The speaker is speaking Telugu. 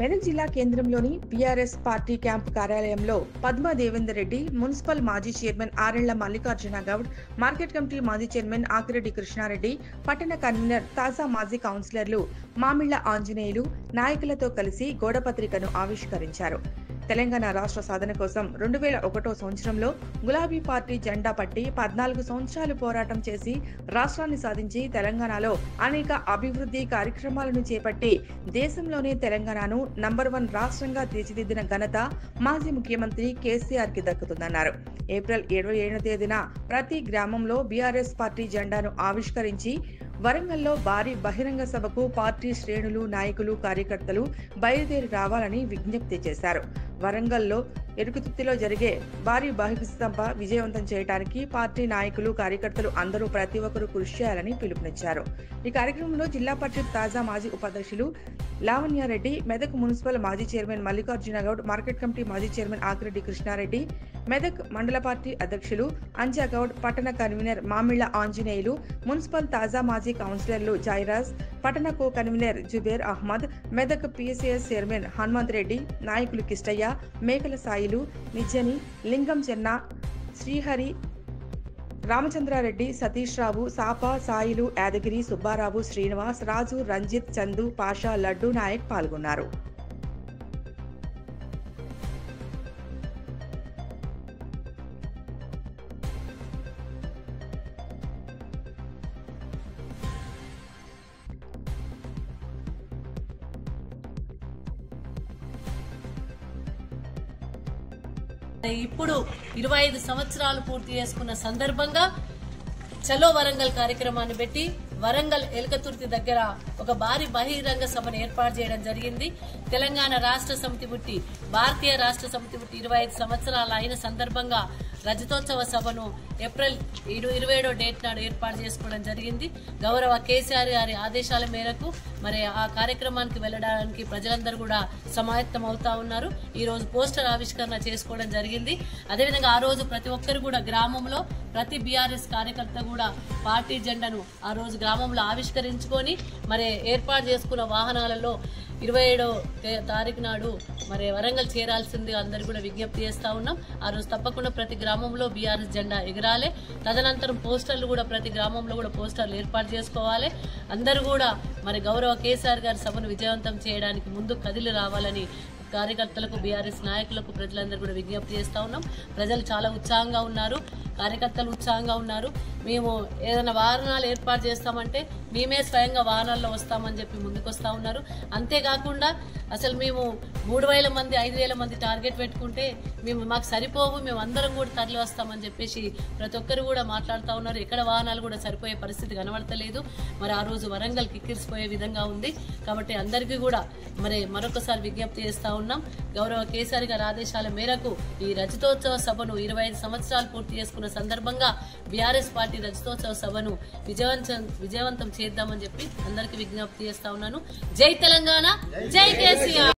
మెదక్ జిల్లా కేంద్రంలోని బీఆర్ఎస్ పార్టీ క్యాంపు కార్యాలయంలో పద్మా దేవేందర్ రెడ్డి, మున్సిపల్ మాజీ chairman Arella Mallikarjuna Goud, market committee మాజీ చైర్మన్ ఆకిరెడ్డి కృష్ణారెడ్డి, పట్టణ కన్వీనర్ తాజా మాజీ కౌన్సిలర్లు మామిళ్ల ఆంజనేయులు నాయకులతో కలిసి గోడపత్రికను ఆవిష్కరించారు. తెలంగాణ రాష్ట్ర సాధన కోసం 2001 సంవత్సరంలో గులాబీ పార్టీ జెండా పట్టి 14 సంవత్సరాలు పోరాటం చేసి రాష్ట్రాన్ని సాధించి తెలంగాణలో అనేక అభివృద్ధి కార్యక్రమాలను చేపట్టి దేశంలోనే తెలంగాణను నంబర్ 1 రాష్ట్రంగా తీర్చిదిద్దిన ఘనత మాజీ ముఖ్యమంత్రి కేసీఆర్ కి దక్కుతుందన్నారు. ఏప్రిల్ 27వ తేదీన ప్రతి గ్రామంలో బీఆర్ఎస్ పార్టీ జెండాను ఆవిష్కరించి వరంగల్లో భారీ బహిరంగ సభకు పార్టీ శ్రేణులు, నాయకులు, కార్యకర్తలు బయలుదేరి రావాలని విజ్ఞప్తి చేశారు. వరంగల్లో ఎరుకుతుర్తిలో జరిగే భారీ బహిరంగ సభ విజయవంతం చేయడానికి పార్టీ నాయకులు, కార్యకర్తలు అందరూ ప్రతి ఒక్కరూ కృషి చేయాలని పిలుపునిచ్చారు. ఈ కార్యక్రమంలో జిల్లా పరిషత్ తాజా మాజీ ఉపాధ్యక్షులు లావణ్యారెడ్డి, మెదక్ మున్సిపల్ మాజీ chairman Mallikarjuna Goud, market committee మాజీ చైర్మన్ ఆకిరెడ్డి కృష్ణారెడ్డి, మెదక్ మండల పార్టీ అధ్యక్షులు అంజాగౌడ్, పట్టణ కన్వీనర్ మామిళ్ల ఆంజనేయులు, మున్సిపల్ తాజా మాజీ కౌన్సిలర్లు జైరాజ్, పట్టణ co convener Zubair Ahmed, Medak PSCS chairman Hanumanth Reddy, నాయకులు కిష్టయ్య, మేకల సాయిలు, నిజ్జని, లింగం చెన్న, శ్రీహరి, రామచంద్రారెడ్డి, సతీష్ రావు, సాపా, సాయిలు, యాదగిరి, సుబ్బారావు, శ్రీనివాస్, రాజు, రంజిత్, చందు, పాషా, లడ్డు నాయక్ పాల్గొన్నారు. ఇప్పుడు 25 సంవత్సరాలు పూర్తి చేసుకున్న సందర్భంగా చలో వరంగల్ కార్యక్రమాన్ని పెట్టి వరంగల్ ఎలుకతుర్తి దగ్గర ఒక భారీ బహిరంగ సభను ఏర్పాటు చేయడం జరిగింది. తెలంగాణ రాష్ట్ర సమితి పుట్టి, భారతీయ రాష్ట్ర సమితి పుట్టి 25 సంవత్సరాలు అయిన సందర్భంగా రజతోత్సవ సభను ఏప్రిల్ 27వ డేట్ నాడు ఏర్పాటు చేసుకోవడం జరిగింది. గౌరవ కేసీఆర్ గారి ఆదేశాల మేరకు మరి ఆ కార్యక్రమానికి వెళ్లడానికి ప్రజలందరూ కూడా సమాయత్తం అవుతా ఉన్నారు. ఈ రోజు పోస్టర్ ఆవిష్కరణ చేసుకోవడం జరిగింది. అదేవిధంగా ఆ రోజు ప్రతి ఒక్కరు కూడా గ్రామంలో ప్రతి బీఆర్ఎస్ కార్యకర్త కూడా పార్టీ జెండాను ఆ రోజు గ్రామంలో ఆవిష్కరించుకొని మరి ఏర్పాటు చేసుకున్న వాహనాలలో 27వ తారీఖు నాడు మరి వరంగల్ చేరాల్సింది అందరు కూడా విజ్ఞప్తి చేస్తా ఉన్నాం. ఆ రోజు తప్పకుండా ప్రతి గ్రామంలో బీఆర్ఎస్ జెండా ఎగరాలి. తదనంతరం పోస్టర్లు కూడా ప్రతి గ్రామంలో కూడా పోస్టర్లు ఏర్పాటు చేసుకోవాలి. అందరూ కూడా మరి గౌరవ కేసీఆర్ గారి సభను విజయవంతం చేయడానికి ముందు కదిలి రావాలని కార్యకర్తలకు, బీఆర్ఎస్ నాయకులకు, ప్రజలందరూ కూడా విజ్ఞప్తి చేస్తా ఉన్నాం. ప్రజలు చాలా ఉత్సాహంగా ఉన్నారు, కార్యకర్తలు ఉత్సాహంగా ఉన్నారు. మేము ఏదైనా వాహనాలు ఏర్పాటు చేస్తామంటే మేమే స్వయంగా వాహనాల్లో వస్తామని చెప్పి ముందుకొస్తా ఉన్నారు. అంతేకాకుండా అసలు మేము 3000 మంది 5000 మంది టార్గెట్ పెట్టుకుంటే మాకు సరిపోవు, మేము అందరం కూడా తరలి వస్తామని చెప్పేసి ప్రతి ఒక్కరు కూడా మాట్లాడుతూ ఉన్నారు. ఎక్కడ వాహనాలు కూడా సరిపోయే పరిస్థితి కనబడతలేదు. మరి ఆ రోజు వరంగల్ కిక్కిరిసిపోయే విధంగా ఉంది. కాబట్టి అందరికీ కూడా మరి మరొకసారి విజ్ఞప్తి చేస్తా ఉన్నాం. గౌరవ కేసీఆర్ గారి ఆదేశాల మేరకు ఈ రజతోత్సవ సభను 25 సంవత్సరాలు పూర్తి చేసుకున్న సందర్భంగా బీఆర్ఎస్ పార్టీ రజతోత్సవ సభను విజయవంతం చేద్దామని చెప్పి అందరికీ విజ్ఞప్తి చేస్తా ఉన్నాను. జై తెలంగాణ, జై కేసీఆర్.